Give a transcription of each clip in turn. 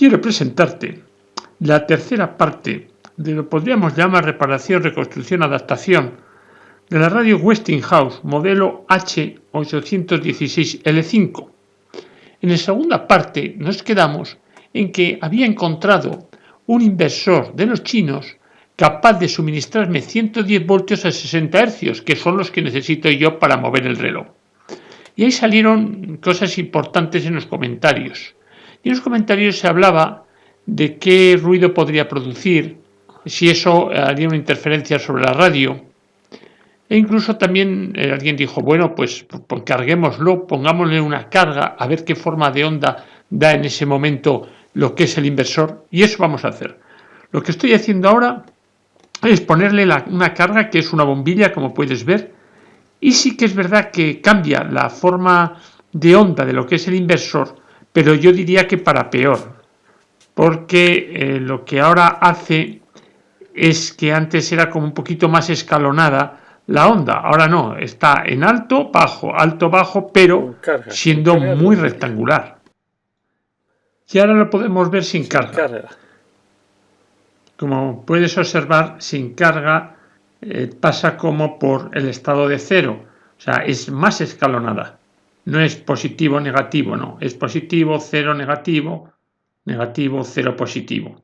quiero presentarte la tercera parte de lo que podríamos llamar reparación, reconstrucción, adaptación de la radio Westinghouse modelo H816L5. En la segunda parte nos quedamos en que había encontrado un inversor de los chinos capaz de suministrarme 110 voltios a 60 Hz, que son los que necesito yo para mover el reloj. Y ahí salieron cosas importantes en los comentarios. Y en los comentarios se hablaba de qué ruido podría producir, si eso haría una interferencia sobre la radio. E incluso también alguien dijo, bueno, pues carguémoslo, pongámosle una carga, a ver qué forma de onda da en ese momento lo que es el inversor. Y eso vamos a hacer. Lo que estoy haciendo ahora es ponerle una carga que es una bombilla, como puedes ver. Y sí que es verdad que cambia la forma de onda de lo que es el inversor, pero yo diría que para peor. Porque lo que ahora hace es que antes era como un poquito más escalonada la onda, ahora no, está en alto, bajo, pero siendo muy rectangular. Y ahora lo podemos ver sin carga. Como puedes observar, sin carga pasa como por el estado de cero, o sea, es más escalonada. No es positivo, negativo, no, es positivo, cero, negativo, negativo, cero, positivo.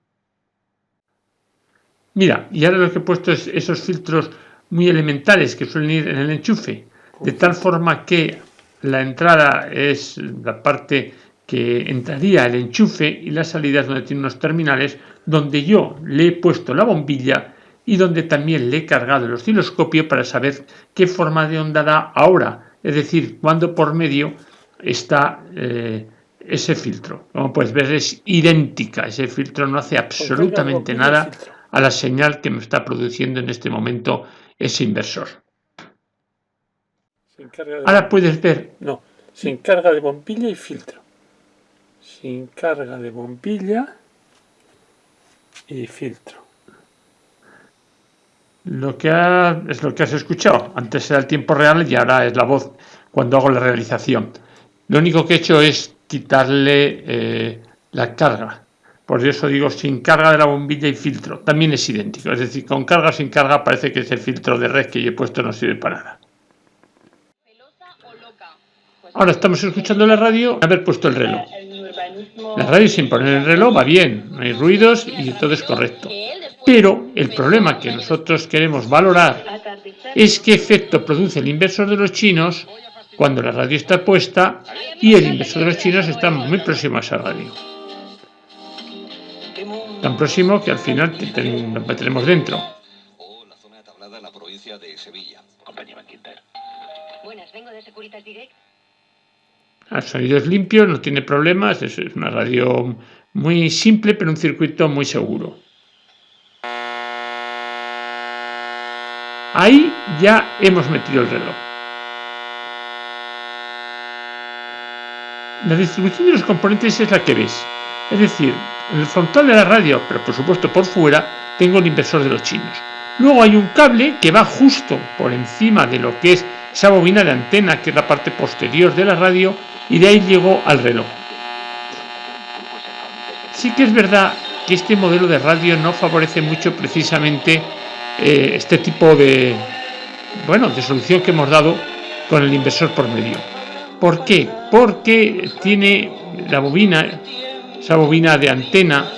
Mira, y ahora lo que he puesto es esos filtros muy elementales que suelen ir en el enchufe, de tal forma que la entrada es la parte que entraría el enchufe y la salida es donde tiene unos terminales donde yo le he puesto la bombilla y donde también le he cargado el osciloscopio para saber qué forma de onda da ahora, es decir, cuando por medio está ese filtro. Como puedes ver, es idéntica, ese filtro no hace absolutamente nada a la señal que me está produciendo en este momento ese inversor. Ahora puedes ver... No, sin carga de bombilla y filtro. Sin carga de bombilla y filtro. Es lo que has escuchado. Antes era el tiempo real y ahora es la voz cuando hago la realización. Lo único que he hecho es quitarle la carga. Por eso digo sin carga de la bombilla y filtro. También es idéntico. Es decir, con carga o sin carga parece que ese filtro de red que yo he puesto no sirve para nada. Ahora estamos escuchando la radio, haber puesto el reloj. La radio sin poner el reloj va bien, no hay ruidos y todo es correcto. Pero el problema que nosotros queremos valorar es qué efecto produce el inversor de los chinos cuando la radio está puesta y el inversor de los chinos está muy próximo a esa radio. Tan próximo que al final lo meteremos dentro. O la zona tablada en la provincia de Sevilla. Compañía Quinter. Buenas, vengo de Securitas Direct. El sonido es limpio, no tiene problemas, es una radio muy simple, pero un circuito muy seguro. Ahí ya hemos metido el reloj. La distribución de los componentes es la que ves. Es decir, en el frontal de la radio, pero por supuesto por fuera, tengo el inversor de los chinos. Luego hay un cable que va justo por encima de lo que es esa bobina de antena, que es la parte posterior de la radio, y de ahí llego al reloj. Sí que es verdad que este modelo de radio no favorece mucho precisamente este tipo de solución que hemos dado con el inversor por medio. ¿Por qué? Porque tiene la bobina, esa bobina de antena,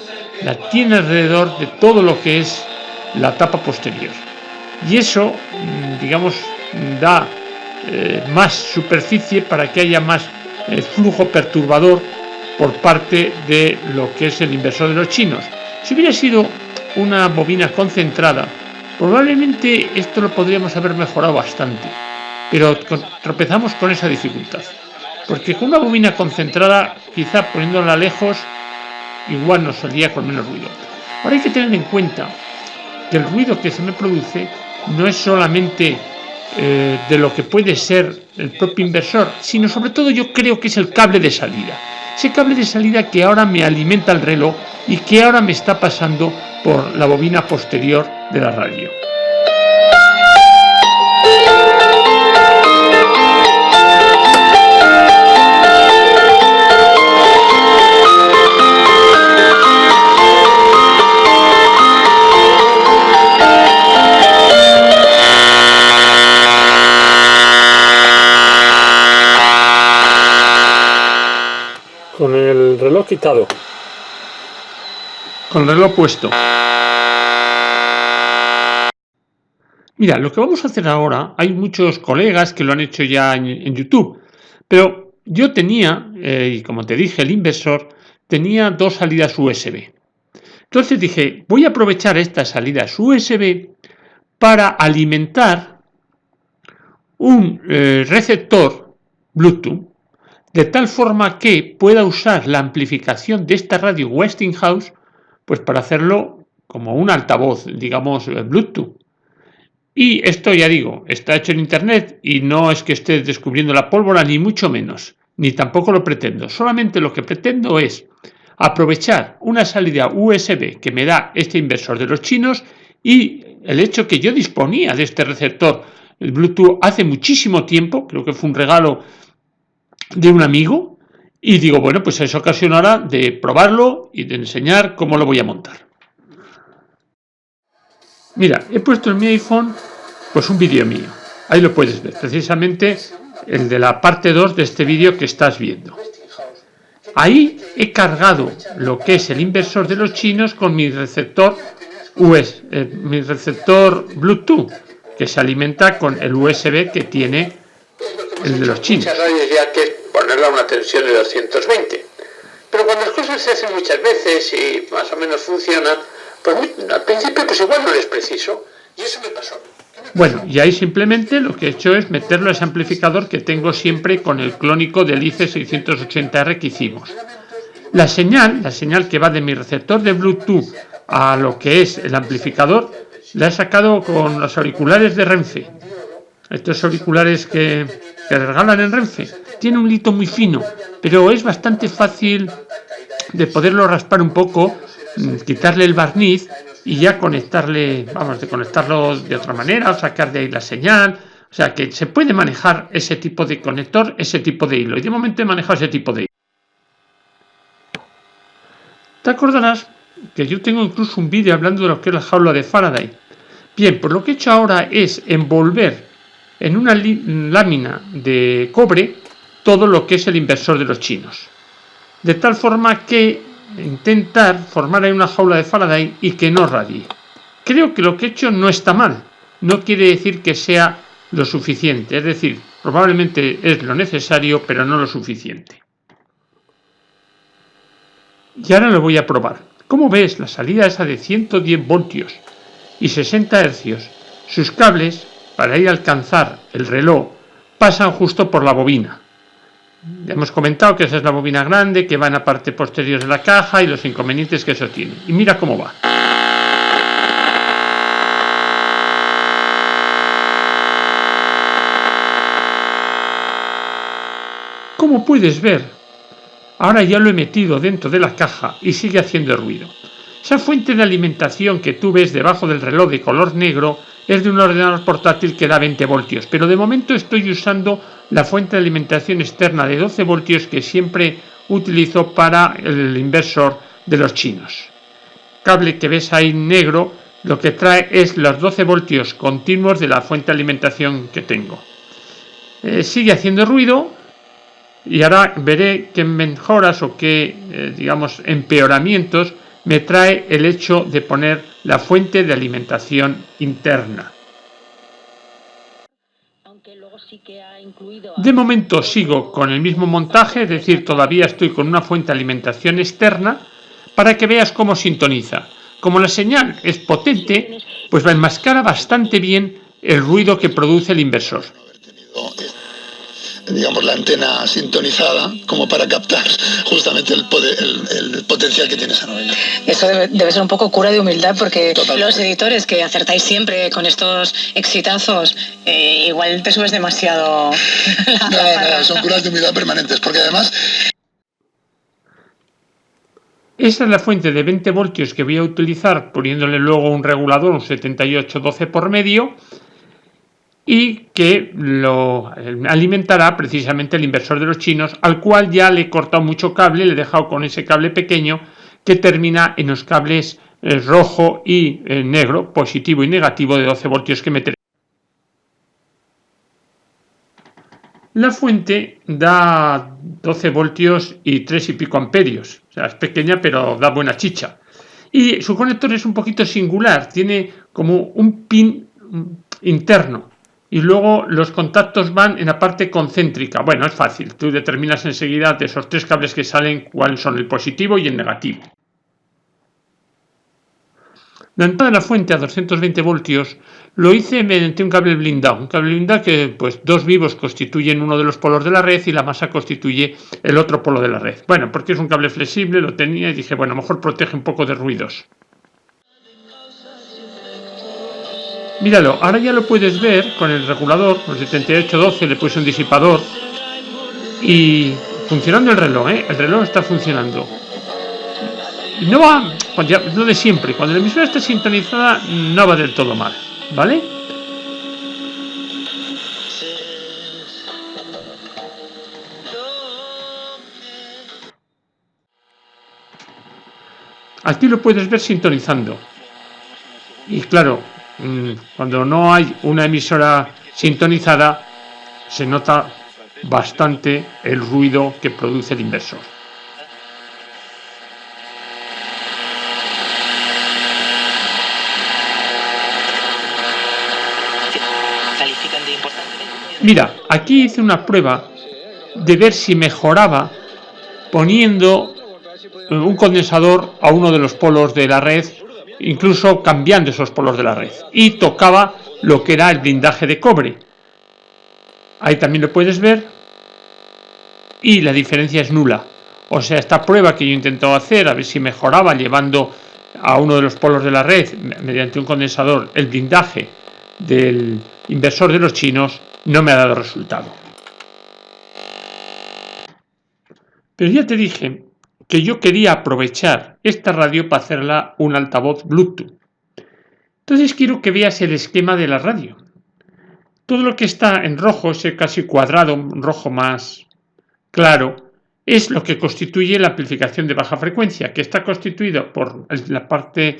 la tiene alrededor de todo lo que es la tapa posterior. Y eso, digamos, da más superficie para que haya más flujo perturbador por parte de lo que es el inversor de los chinos. Si hubiera sido una bobina concentrada, probablemente esto lo podríamos haber mejorado bastante, pero tropezamos con esa dificultad, porque con una bobina concentrada, quizá poniéndola lejos, igual nos salía con menos ruido. Ahora hay que tener en cuenta que el ruido que se me produce no es solamente de lo que puede ser el propio inversor, sino sobre todo yo creo que es el cable de salida. Ese cable de salida que ahora me alimenta el reloj y que ahora me está pasando por la bobina posterior de la radio. reloj quitado. Con el reloj puesto. Mira, lo que vamos a hacer ahora, hay muchos colegas que lo han hecho ya en YouTube, pero yo tenía, y como te dije, el inversor tenía 2 salidas USB. Entonces dije, voy a aprovechar estas salidas USB para alimentar un receptor Bluetooth, de tal forma que pueda usar la amplificación de esta radio Westinghouse, pues para hacerlo como un altavoz, digamos, Bluetooth. Y esto, ya digo, está hecho en internet y no es que esté descubriendo la pólvora, ni mucho menos, ni tampoco lo pretendo. Solamente lo que pretendo es aprovechar una salida USB que me da este inversor de los chinos y el hecho que yo disponía de este receptor Bluetooth hace muchísimo tiempo, creo que fue un regalo de un amigo, y digo, bueno, pues es ocasión ahora de probarlo y de enseñar cómo lo voy a montar. Mira, he puesto en mi iPhone pues un vídeo mío. Ahí lo puedes ver, precisamente el de la parte 2 de este vídeo que estás viendo. Ahí he cargado lo que es el inversor de los chinos con mi receptor mi receptor Bluetooth, que se alimenta con el USB que tiene el de los chinos. Muchas radios ya que es ponerla a una tensión de 220. Pero cuando las cosas se hacen muchas veces y más o menos funcionan, pues al principio pues igual no es preciso. Y eso me pasó. Bueno, y ahí simplemente lo que he hecho es meterlo a ese amplificador que tengo siempre con el clónico del IC680R que hicimos. La señal que va de mi receptor de Bluetooth a lo que es el amplificador, la he sacado con los auriculares de Renfe. Estos auriculares que regalan en Renfe. Tiene un hilito muy fino, pero es bastante fácil de poderlo raspar un poco, quitarle el barniz y ya conectarlo de otra manera, o sacar de ahí la señal. O sea que se puede manejar ese tipo de conector, ese tipo de hilo. Y de momento he manejado ese tipo de hilo. Te acordarás que yo tengo incluso un vídeo hablando de lo que es la jaula de Faraday. Bien, pues lo que he hecho ahora es envolver en una lámina de cobre todo lo que es el inversor de los chinos. De tal forma que intentar formar ahí una jaula de Faraday y que no radie. Creo que lo que he hecho no está mal. No quiere decir que sea lo suficiente. Es decir, probablemente es lo necesario, pero no lo suficiente. Y ahora lo voy a probar. Como ves, la salida esa de 110 voltios y 60 hercios, sus cables, para ir a alcanzar el reloj, pasan justo por la bobina. Hemos comentado que esa es la bobina grande, que va en la parte posterior de la caja y los inconvenientes que eso tiene. Y mira cómo va. Como puedes ver, ahora ya lo he metido dentro de la caja y sigue haciendo ruido. Esa fuente de alimentación que tú ves debajo del reloj de color negro es de un ordenador portátil que da 20 voltios, pero de momento estoy usando la fuente de alimentación externa de 12 voltios que siempre utilizo para el inversor de los chinos. Cable que ves ahí negro lo que trae es los 12 voltios continuos de la fuente de alimentación que tengo. Sigue haciendo ruido y ahora veré qué mejoras o qué, empeoramientos me trae el hecho de poner la fuente de alimentación interna. De momento sigo con el mismo montaje, es decir, todavía estoy con una fuente de alimentación externa para que veas cómo sintoniza. Como la señal es potente, pues va a enmascarar bastante bien el ruido que produce el inversor. Digamos, la antena sintonizada como para captar justamente el potencial que tiene esa novela. Eso debe ser un poco cura de humildad, porque Totalmente. Los editores que acertáis siempre con estos exitazos, igual te subes demasiado No, son curas de humildad permanentes, porque además... Esa es la fuente de 20 voltios que voy a utilizar poniéndole luego un regulador, un 7812 por medio, y que lo alimentará precisamente el inversor de los chinos, al cual ya le he cortado mucho cable, le he dejado con ese cable pequeño que termina en los cables rojo y negro, positivo y negativo de 12 voltios que meteré. La fuente da 12 voltios y 3 y pico amperios. O sea, es pequeña, pero da buena chicha. Y su conector es un poquito singular. Tiene como un pin interno. Y luego los contactos van en la parte concéntrica. Bueno, es fácil. Tú determinas enseguida de esos 3 cables que salen cuáles son el positivo y el negativo. La entrada de la fuente a 220 voltios lo hice mediante un cable blindado. Un cable blindado que, pues, 2 vivos constituyen uno de los polos de la red y la masa constituye el otro polo de la red. Bueno, porque es un cable flexible, lo tenía y dije, bueno, mejor protege un poco de ruidos. Míralo, ahora ya lo puedes ver con el regulador, con el 7812, le puse un disipador y funcionando el reloj, el reloj está funcionando. No va, lo de siempre, cuando la emisora está sintonizada no va del todo mal, ¿vale? Aquí lo puedes ver sintonizando. Y claro, cuando no hay una emisora sintonizada, se nota bastante el ruido que produce el inversor. Mira, aquí hice una prueba de ver si mejoraba poniendo un condensador a uno de los polos de la red, incluso cambiando esos polos de la red, y tocaba lo que era el blindaje de cobre. Ahí también lo puedes ver y la diferencia es nula. O sea, esta prueba que yo he intentado hacer, a ver si mejoraba llevando a uno de los polos de la red mediante un condensador el blindaje del inversor de los chinos, no me ha dado resultado. Pero ya te dije que yo quería aprovechar esta radio para hacerla un altavoz Bluetooth. Entonces quiero que veas el esquema de la radio. Todo lo que está en rojo, ese casi cuadrado, un rojo más claro, es lo que constituye la amplificación de baja frecuencia, que está constituido por la parte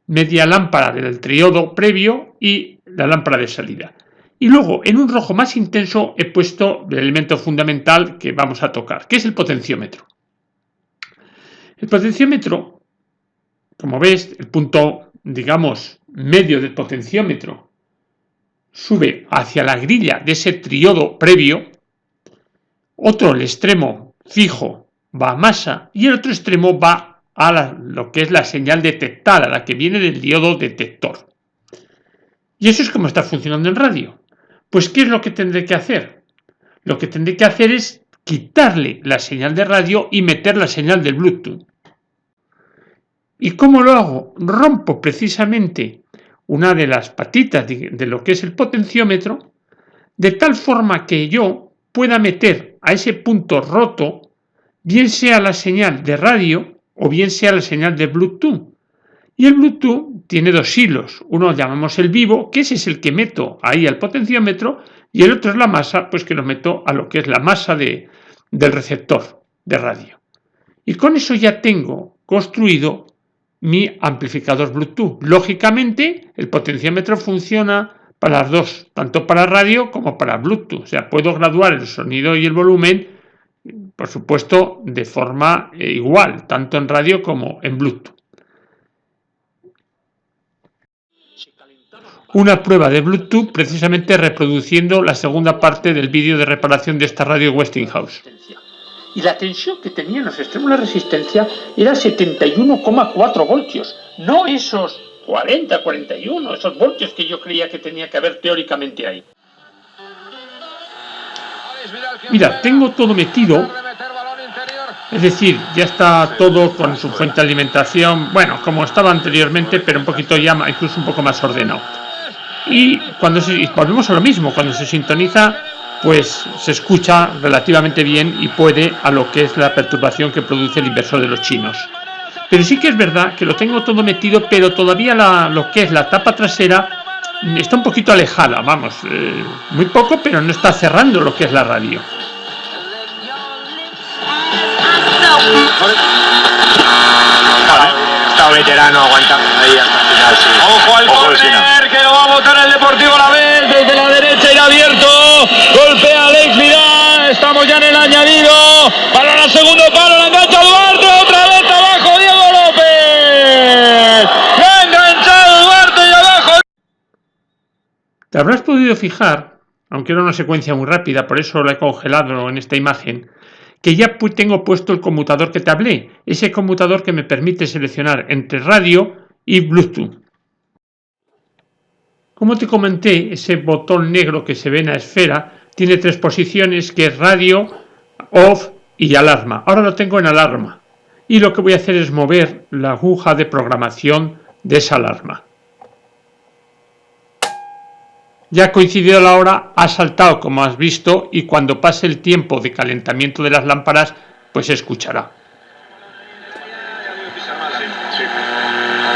media lámpara del triodo previo y la lámpara de salida. Y luego, en un rojo más intenso, he puesto el elemento fundamental que vamos a tocar, que es el potenciómetro. El potenciómetro, como ves, el punto, digamos, medio del potenciómetro sube hacia la grilla de ese triodo previo, otro, el extremo fijo, va a masa y el otro extremo va a lo que es la señal detectada, la que viene del diodo detector. Y eso es como está funcionando en radio. Pues, ¿qué es lo que tendré que hacer? Lo que tendré que hacer es quitarle la señal de radio y meter la señal del Bluetooth. ¿Y cómo lo hago? Rompo precisamente una de las patitas de lo que es el potenciómetro, de tal forma que yo pueda meter a ese punto roto, bien sea la señal de radio o bien sea la señal de Bluetooth. Y el Bluetooth tiene 2 hilos, uno llamamos el vivo, que ese es el que meto ahí al potenciómetro, y el otro es la masa, pues que lo meto a lo que es la masa del receptor de radio. Y con eso ya tengo construido mi amplificador Bluetooth. Lógicamente, el potenciómetro funciona para las dos, tanto para radio como para Bluetooth. O sea, puedo graduar el sonido y el volumen, por supuesto, de forma igual, tanto en radio como en Bluetooth. Una prueba de Bluetooth precisamente reproduciendo la segunda parte del vídeo de reparación de esta radio Westinghouse. Y la tensión que tenía en los extremos de la resistencia era 71,4 voltios, no esos 40, 41, esos voltios que yo creía que tenía que haber teóricamente ahí. Mira, tengo todo metido, es decir, ya está todo con su fuente de alimentación, bueno, como estaba anteriormente, pero un poquito ya, incluso un poco más ordenado. Y volvemos a lo mismo, cuando se sintoniza, pues se escucha relativamente bien y puede a lo que es la perturbación que produce el inversor de los chinos. Pero sí que es verdad que lo tengo todo metido, pero todavía lo que es la tapa trasera está un poquito alejada, vamos, muy poco, pero no está cerrando lo que es la radio. Está veterano aguantando ahí hasta el final, sí. Ojo al córner, que lo va a botar el Deportivo Alavés desde la derecha y abierto. Golpea Alex Vidal. balón al segundo palo, la engancha Duarte, otra vez abajo Diego López. ¡La ha enganchado Duarte y abajo! Te habrás podido fijar, aunque era una secuencia muy rápida, por eso la he congelado en esta imagen, que ya tengo puesto el conmutador que te hablé, ese conmutador que me permite seleccionar entre radio y Bluetooth. Como te comenté, ese botón negro que se ve en la esfera tiene 3 posiciones, que es radio, off y alarma. Ahora lo tengo en alarma y lo que voy a hacer es mover la aguja de programación de esa alarma. Ya ha coincidido la hora, ha saltado como has visto, y cuando pase el tiempo de calentamiento de las lámparas, pues se escuchará.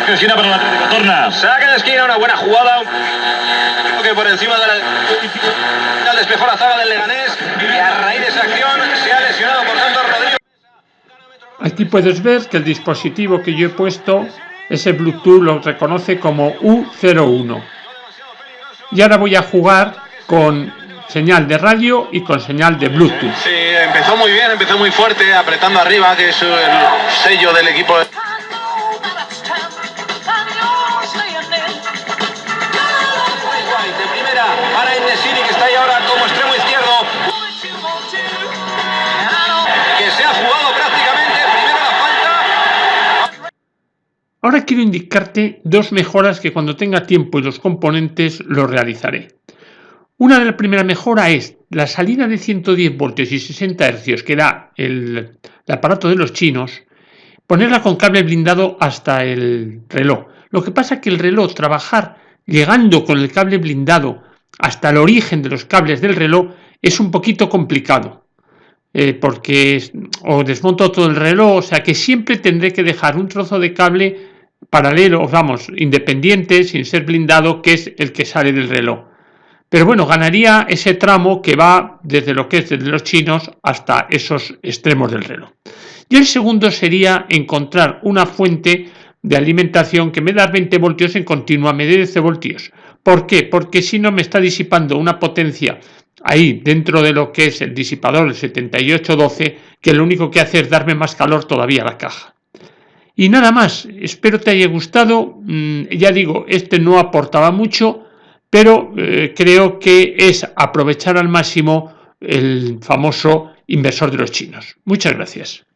Esquina para el Atlético, torna. Saca de esquina, una buena jugada. Creo que por encima de la despejó la zaga del Leganés y a raíz de esa acción se ha lesionado por tanto Rodrigo. Aquí puedes ver que el dispositivo que yo he puesto, ese Bluetooth, lo reconoce como U01. Y ahora voy a jugar con señal de radio y con señal de Bluetooth. Sí, empezó muy bien, empezó muy fuerte, apretando arriba, que es el sello del equipo. De primera para Enesiri, que está ahí ahora como extremo izquierdo, que se ha jugado prácticamente. Primero la falta. Ahora quiero indicarte 2 mejoras que cuando tenga tiempo y los componentes los realizaré. Una de la primera mejora es la salida de 110 voltios y 60 Hz que da el aparato de los chinos, ponerla con cable blindado hasta el reloj. Lo que pasa es que el reloj, trabajar llegando con el cable blindado hasta el origen de los cables del reloj, es un poquito complicado, porque o desmonto todo el reloj, o sea que siempre tendré que dejar un trozo de cable paralelo, vamos, independiente, sin ser blindado, que es el que sale del reloj. Pero bueno, ganaría ese tramo que va desde lo que es desde los chinos hasta esos extremos del reloj. Y el segundo sería encontrar una fuente de alimentación que me da 20 voltios en continua, me dé 10 voltios. ¿Por qué? Porque si no me está disipando una potencia ahí dentro de lo que es el disipador, el 7812, que lo único que hace es darme más calor todavía a la caja. Y nada más, espero te haya gustado. Ya digo, este no aportaba mucho, pero creo que es aprovechar al máximo el famoso inversor de los chinos. Muchas gracias.